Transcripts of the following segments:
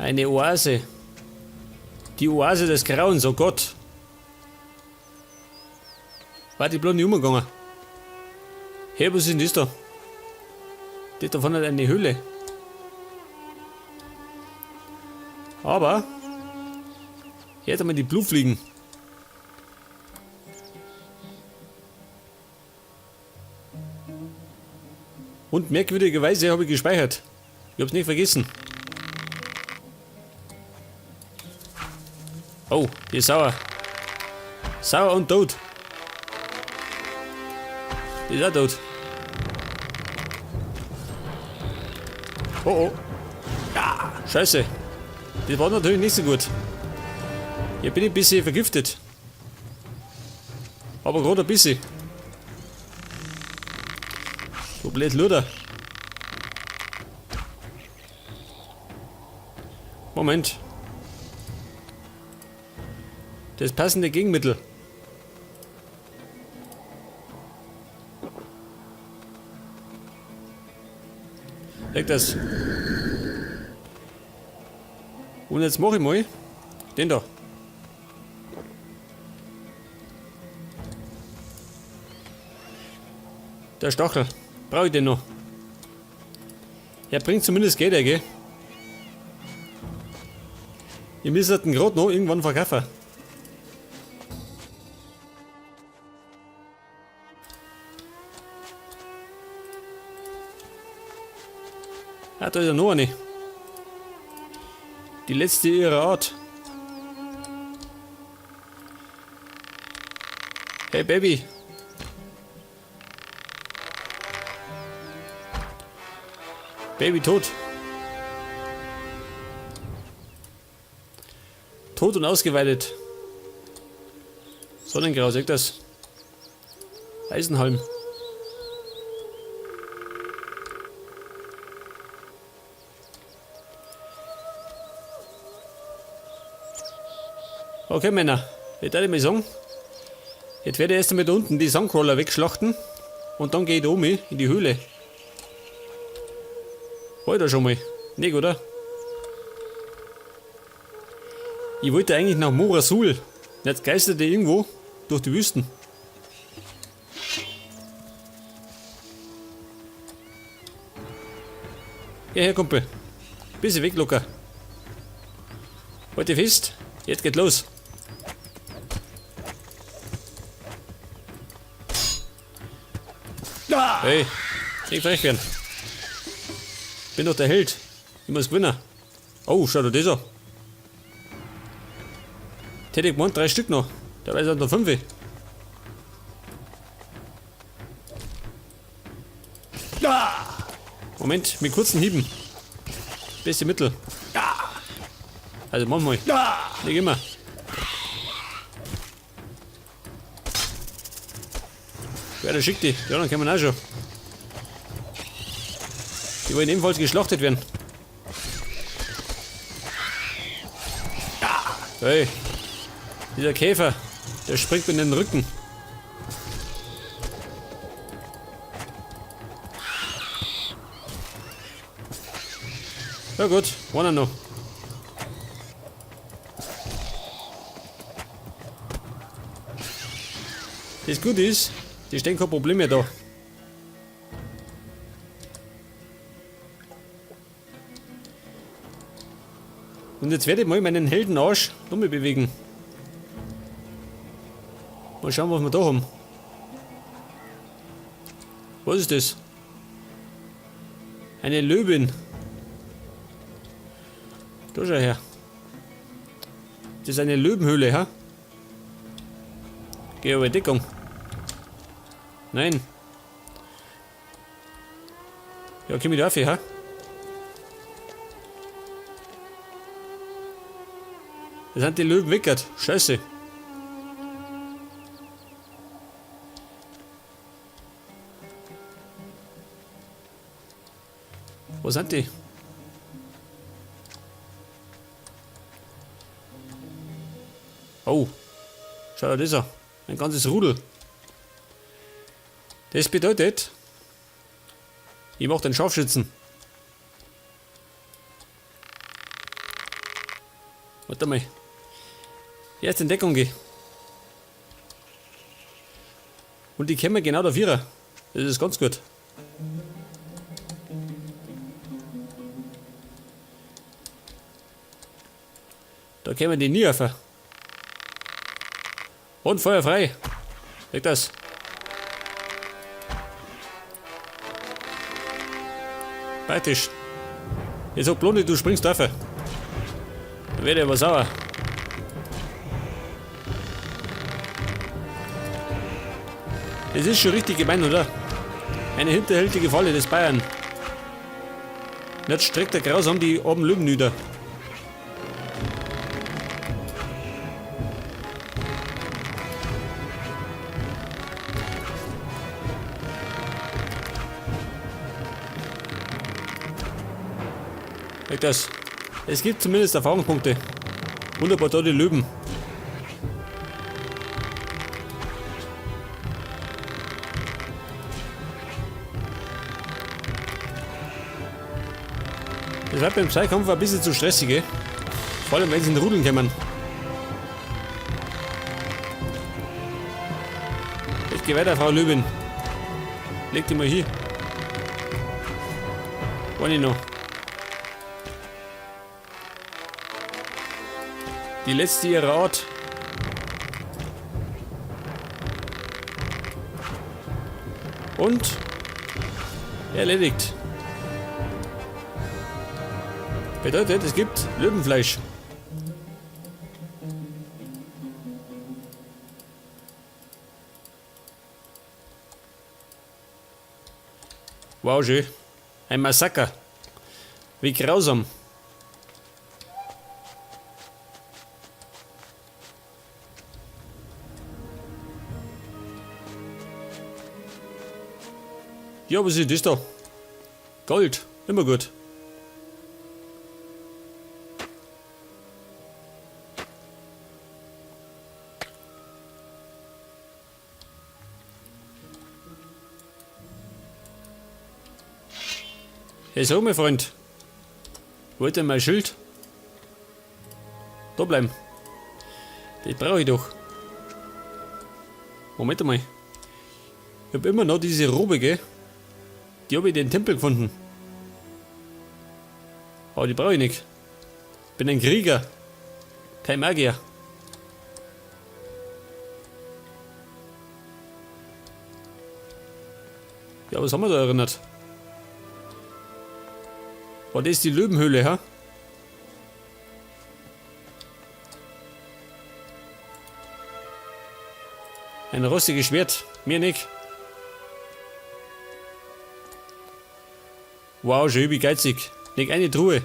Eine Oase. Die Oase des Grauens, oh Gott. Warte, ich bin nicht umgegangen. Hey, was ist denn das da? Das da vorne hat eine Höhle. Aber hier hat man die Blutfliegen. Und merkwürdigerweise habe ich gespeichert. Ich hab's nicht vergessen. Oh, die ist sauer. Sauer und tot. Die ist auch tot. Oh oh. Ja, scheiße. Das war natürlich nicht so gut. Hier bin ich ein bisschen vergiftet. Aber gerade ein bisschen. Du blöd Luder. Moment. Das passende Gegenmittel. Leg das. Und jetzt mache ich mal den da. Der Stachel. Brauche ich den noch? Er bringt zumindest Geld, gell? Ich müsste den gerade noch irgendwann verkaufen. Ah, da ist ja noch eine. Die letzte ihrer Art. Hey Baby. Baby tot. Tot und ausgeweidet. Sonnengrau, seht das? Eisenhalm. Okay, Männer, jetzt werde ich mal sagen, jetzt werde ich erst einmal da unten die Sandcrawler wegschlachten und dann gehe ich da um in die Höhle. War ich da schon mal? Nicht, oder? Ich wollte eigentlich nach Morasul. Jetzt geisterte ich irgendwo durch die Wüsten. Ja, her, Kumpel. Bisschen weg, locker. Halt dich fest. Jetzt geht los. Hey, nicht frech werden. Bin doch der Held. Ich muss gewinnen. Oh, schau dir das an. Hätte ich gemeint, 3 Stück noch. Dabei sind noch 5. Moment, mit kurzen Hieben. Beste Mittel. Also manchmal. Nicht immer. Ja, der schickt die. Die anderen können wir auch schon. Die wollen ebenfalls geschlachtet werden. Hey, dieser Käfer, der springt mir in den Rücken. Ja gut, einer noch. Das Gute ist, die stehen kein Problem mehr da. Und jetzt werde ich mal meinen Heldenarsch nochmal bewegen. Mal schauen, was wir da haben. Was ist das? Eine Löwin. Da schau her. Das ist eine Löwenhöhle, ha? Geh über Deckung. Nein. Ja, komm ich da auf, ha? Das sind die Löwen weggert. Scheiße. Wo sind die? Oh. Schau dir das an. Ein ganzes Rudel. Das bedeutet, ich mache den Scharfschützen. Warte mal. Erst in Deckung gehen. Und die kommen genau dafür. Das ist ganz gut. Da kommen die nie auf. Und Feuer frei. Leg das. Praktisch. Ich sag bloß nicht, du springst auf. Dann werde ich aber sauer. Das ist schon richtig gemein, oder? Eine hinterhältige Falle des Bayern. Jetzt streckt er grausam die oben Lügen nieder. Weg das. Es gibt zumindest Erfahrungspunkte. Wunderbar tolle Löwen. Das wird beim Zweikampf ein bisschen zu stressig, gell? Vor allem wenn sie in Rudeln kommen. Jetzt geh weiter, Frau Löwin. Leg die mal hier. Wollen ich noch. Die letzte ihrer Art. Und erledigt. Bedeutet, es gibt Löwenfleisch. Wow, schön. Ein Massaker. Wie grausam. Ja, was ist das da? Gold. Immer gut. Hey, so, mein Freund. Wollt ihr mein Schild? Da bleiben. Das brauche ich doch. Moment mal. Ich habe immer noch diese Robe, gell? Die habe ich in den Tempel gefunden. Aber die brauche ich nicht. Ich bin ein Krieger. Kein Magier. Ja, was haben wir da erinnert? War das die Löwenhöhle, ha? Ein rostiges Schwert. Mir nicht. Wow, schön, wie geizig. Nicht eine Truhe.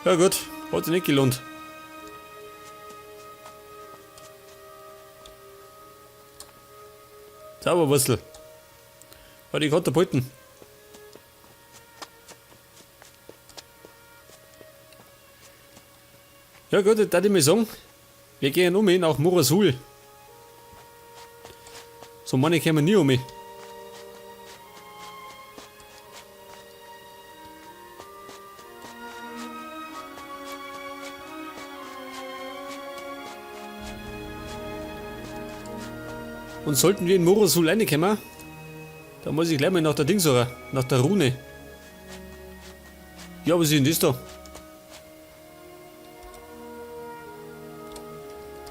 Ja gut, hat sich nicht gelohnt. Zauberwurstel. Hat die Katapulten. Ja gut, jetzt würde ich mal sagen, wir gehen um nach Morasul. So manche kommen nie um mich. Und sollten wir in Morasul reinkommen, dann muss ich gleich mal nach der Ding suchen, nach der Rune. Ja, was ist denn das da?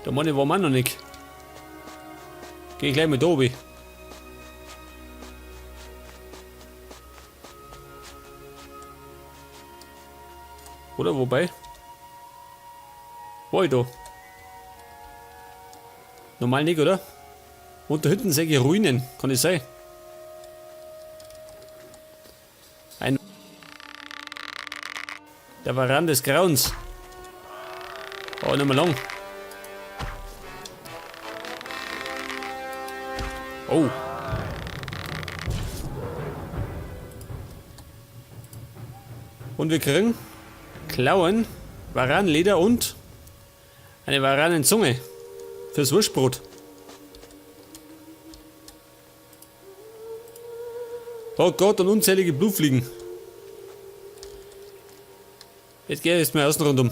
Der Mann war man noch nicht. Geh gleich mal da oben. Oder wobei? War ich da? Normal nicht, oder? Und da hinten sehe ich Ruinen, kann das sein? Der Varan des Grauens. Oh, nicht mehr lang. Oh. Und wir kriegen Klauen, Varanleder und eine Varanenzunge fürs Wurstbrot. Oh Gott, und unzählige Blutfliegen. Jetzt geh jetzt mal außen rundum.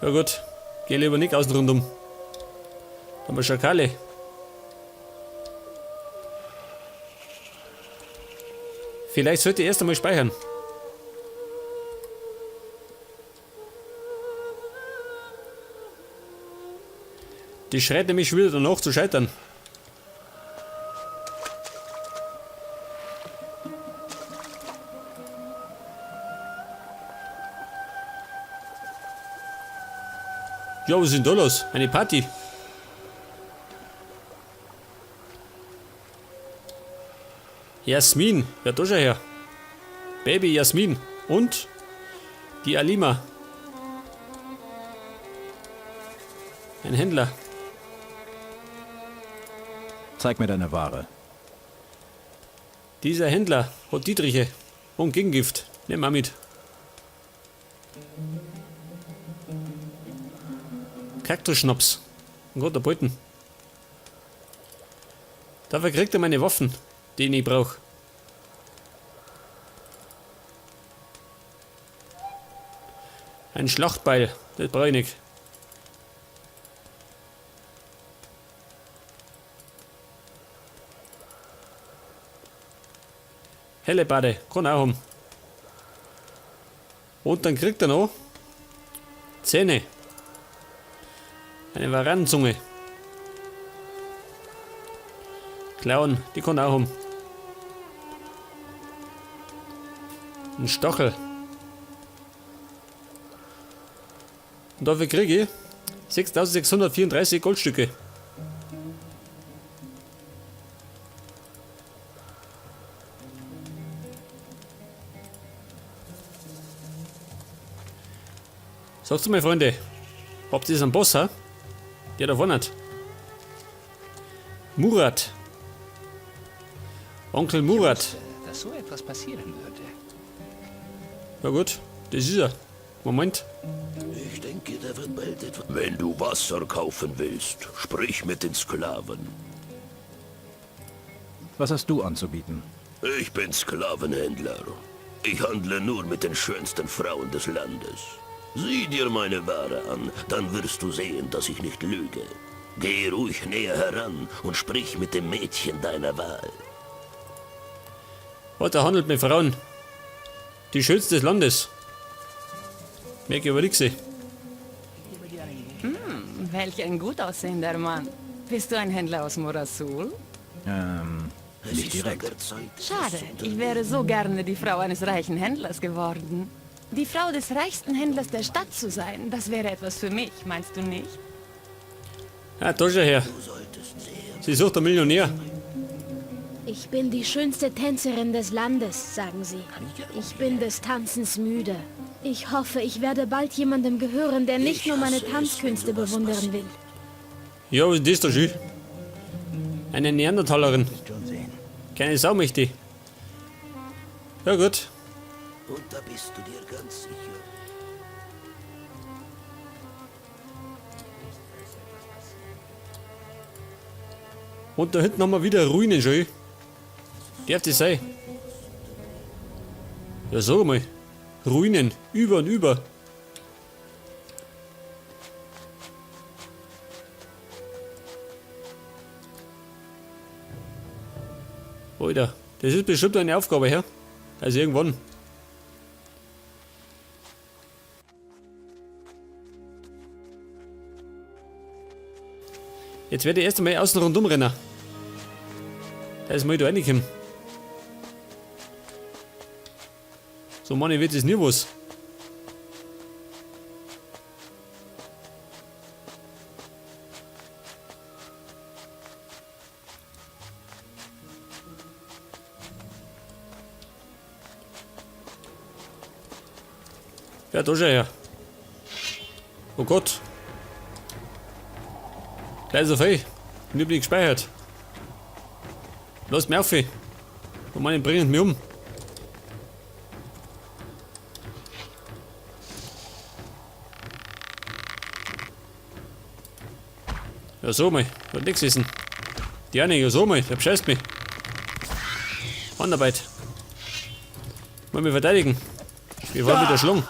Ja gut, geh lieber nicht außen rundum. Da haben wir Schakale. Vielleicht sollte ich erst einmal speichern. Die schreit nämlich schon wieder danach zu scheitern. Ja, was ist denn da los? Eine Party. Jasmin, wer da schon her? Baby Jasmin und die Alima. Ein Händler. Zeig mir deine Ware. Dieser Händler hat Dietriche und Gegengift. Nimm mal mit. Kaktusschnaps. Ein guter Beuten. Dafür kriegt er meine Waffen, die ich nicht brauche. Ein Schlachtbeil, das brauche ich nicht. Hellebade, kann auch haben. Und dann kriegt er noch Zähne. Eine Varannenzunge. Klauen, die kann auch haben. Ein Stachel. Und dafür kriege ich 6634 Goldstücke. Sagst du mal, Freunde, habt ihr einen Boss, ha? Der da vorne hat. Murat. Onkel Murat. Dass so etwas passieren würde. Ja gut, das ist er. Moment. Ich denke, der wird bald etwas... Wenn du Wasser kaufen willst, sprich mit den Sklaven. Was hast du anzubieten? Ich bin Sklavenhändler. Ich handle nur mit den schönsten Frauen des Landes. Sieh dir meine Ware an, dann wirst du sehen, dass ich nicht lüge. Geh ruhig näher heran und sprich mit dem Mädchen deiner Wahl. Er handelt mit Frauen. Die schönste des Landes. Merke überleg sie. Welch ein gut aussehender Mann. Bist du ein Händler aus Morasul? Nicht direkt. Schade, ich wäre so gerne die Frau eines reichen Händlers geworden. Die Frau des reichsten Händlers der Stadt zu sein, das wäre etwas für mich, meinst du nicht? Ah, da ist er her. Sie sucht einen Millionär. Ich bin die schönste Tänzerin des Landes, sagen sie. Ich bin des Tanzens müde. Ich hoffe, ich werde bald jemandem gehören, der nicht nur meine Tanzkünste bewundern will. Ja, was ist das da schön? Eine Neandertalerin. Keine Sau möchte ich. Ja gut. Und da bist du dir ganz sicher. Und da hinten haben wir wieder Ruinen schon. Darf das sein? Ja, sag mal. Ruinen. Über und über. Alter, das ist bestimmt eine Aufgabe, her. Also irgendwann. Jetzt werde ich erst einmal außen rundum rennen. Da ist mal da reingekommen. So, Mann, ich wird das nie was. Ja, da schau her. Oh Gott. Gleich so viel. Ich hab nicht gespeichert. Lass mich auf. Und meine bringen mich um. Ja, so mal. Hat nichts wissen. Die eine, ja, so mal. Der bescheißt mich. Handarbeit. Wollen wir verteidigen? Wir wollen wieder schlungen.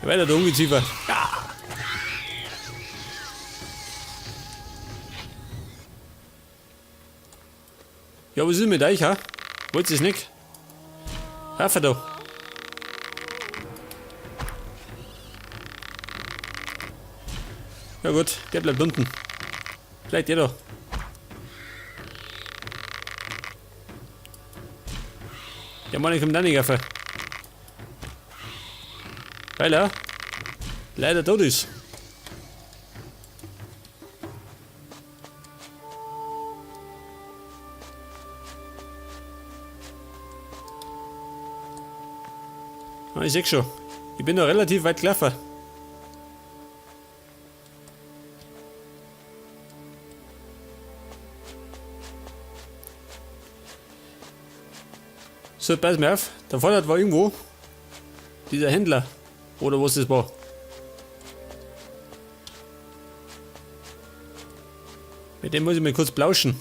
Weiter, der Ungeziefer. Ja, was ist mit euch, ha? Wollt ihr es nicht? Helfer doch. Ja gut, der bleibt unten. Vielleicht der doch. Der Mann kommt dann nicht helfen. Weil er leider tot ist. Ah, ich sehe schon. Ich bin noch relativ weit gelaufen. So, pass mal auf. Da vorne war irgendwo dieser Händler. Oder was das war. Mit dem muss ich mal kurz plauschen.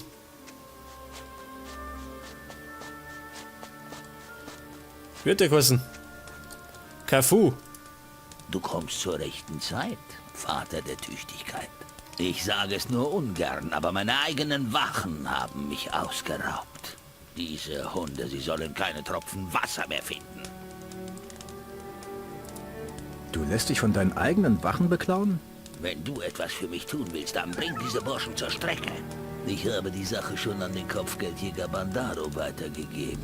Wird der kosten? Cafu. Du kommst zur rechten Zeit, Vater der Tüchtigkeit. Ich sage es nur ungern, aber meine eigenen Wachen haben mich ausgeraubt. Diese Hunde, sie sollen keine Tropfen Wasser mehr finden. Du lässt dich von deinen eigenen Wachen beklauen? Wenn du etwas für mich tun willst, dann bring diese Burschen zur Strecke. Ich habe die Sache schon an den Kopfgeldjäger Bandaro weitergegeben.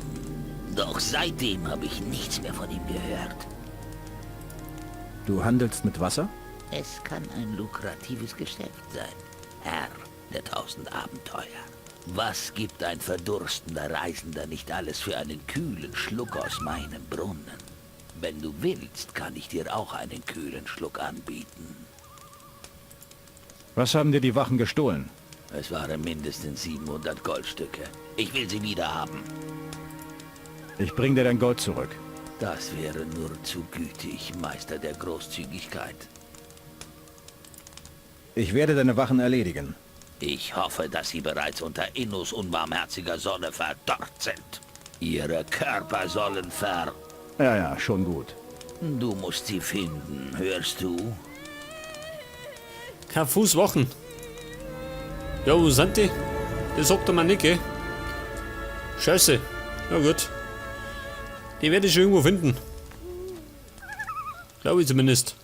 Doch seitdem habe ich nichts mehr von ihm gehört. Du handelst mit Wasser? Es kann ein lukratives Geschäft sein, Herr der 1000 Abenteuer. Was gibt ein verdurstender Reisender nicht alles für einen kühlen Schluck aus meinem Brunnen? Wenn du willst, kann ich dir auch einen kühlen Schluck anbieten. Was haben dir die Wachen gestohlen? Es waren mindestens 700 Goldstücke. Ich will sie wieder haben. Ich bring dir dein Gold zurück. Das wäre nur zu gütig, Meister der Großzügigkeit. Ich werde deine Wachen erledigen. Ich hoffe, dass sie bereits unter Innus unbarmherziger Sonne verdorrt sind. Ihre Körper sollen Ja, schon gut. Du musst sie finden, hörst du? Cafus Wochen. Ja, wo sind die? Das sagt er mir nicht, gell? Scheiße. Na gut. Die werde ich schon irgendwo finden. Glaube ich zumindest.